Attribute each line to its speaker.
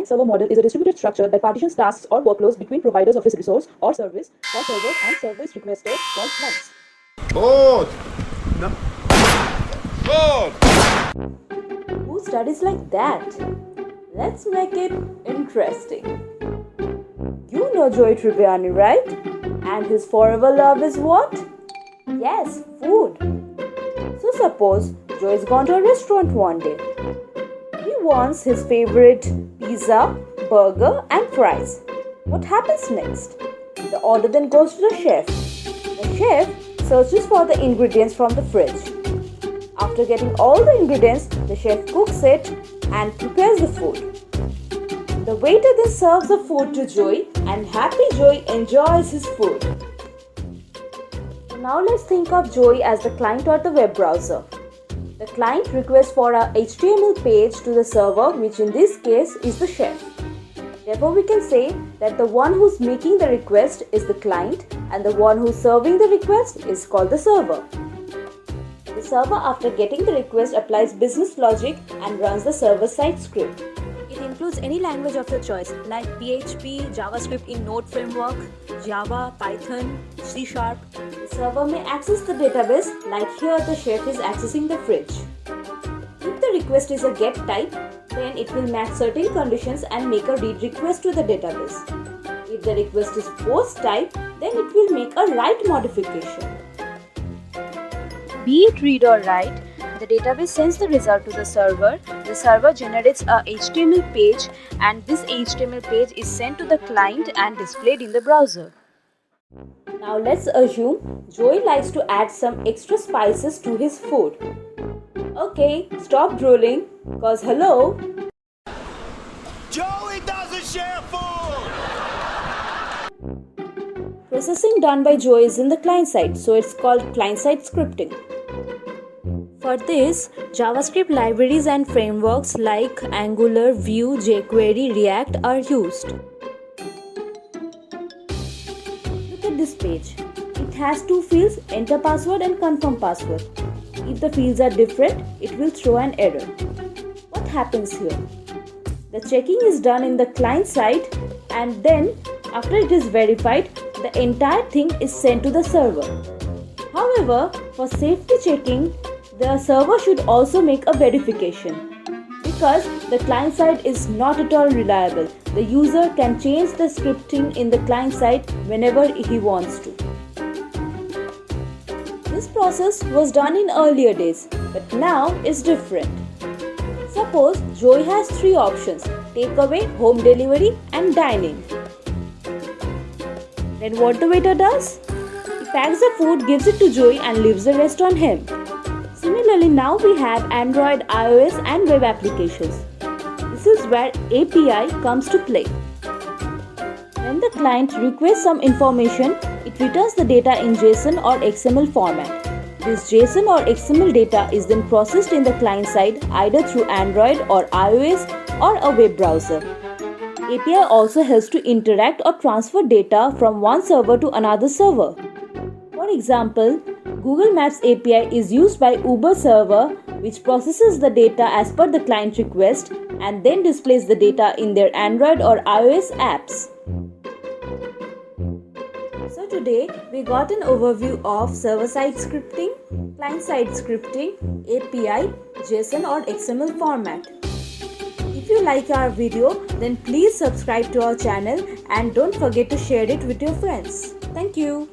Speaker 1: client-server model is a distributed structure that partitions tasks or workloads between providers of this resource or service for servers and service requesters called clients.
Speaker 2: Bored. No. Bored.
Speaker 3: Who studies like that? Let's make it interesting. You know Joey Tribbiani, right? And his forever love is what? Yes, food. So suppose Joey's gone to a restaurant one day. He wants his favorite pizza, burger and fries. What happens next? The order then goes to the chef. The chef searches for the ingredients from the fridge. After getting all the ingredients, the chef cooks it and prepares the food. The waiter then serves the food to Joey and happy Joey enjoys his food. Now let's think of Joey as the client or the web browser. The client requests for a HTML page to the server, which in this case is the chef. Therefore, we can say that the one who's making the request is the client and the one who's serving the request is called the server. The server, after getting the request, applies business logic and runs the server-side script. It includes any language of your choice like PHP, JavaScript in Node framework, Java, Python, C#. The server may access the database like here the chef is accessing the fridge. If the request is a GET type, then it will match certain conditions and make a read request to the database. If the request is POST type, then it will make a write modification. Be it read or write, the database sends the result to the server generates a HTML page, and this HTML page is sent to the client and displayed in the browser. Now let's assume Joey likes to add some extra spices to his food. Okay, stop drooling, cause hello!
Speaker 2: Joey doesn't share food.
Speaker 3: Processing done by Joey is in the client side, so it's called client-side scripting. For this, JavaScript libraries and frameworks like Angular, Vue, jQuery, React are used. Look at this page. It has two fields, enter password and confirm password. If the fields are different, it will throw an error. What happens here? The checking is done in the client side, and then after it is verified, the entire thing is sent to the server. However, for safety checking, the server should also make a verification. Because the client side is not at all reliable, the user can change the scripting in the client side whenever he wants to. This process was done in earlier days, but now it's different. Suppose Joey has three options: takeaway, home delivery and dining. Then what the waiter does? He packs the food, gives it to Joey and leaves the rest on him. Similarly, now we have Android, iOS and web applications. This is where API comes to play. When the client requests some information, it returns the data in JSON or XML format. This JSON or XML data is then processed in the client side either through Android or iOS or a web browser. API also helps to interact or transfer data from one server to another server. For example, Google Maps API is used by Uber server, which processes the data as per the client request and then displays the data in their Android or iOS apps. So today we got an overview of server-side scripting, client-side scripting, API, JSON or XML format. If you like our video, then please subscribe to our channel and don't forget to share it with your friends. Thank you.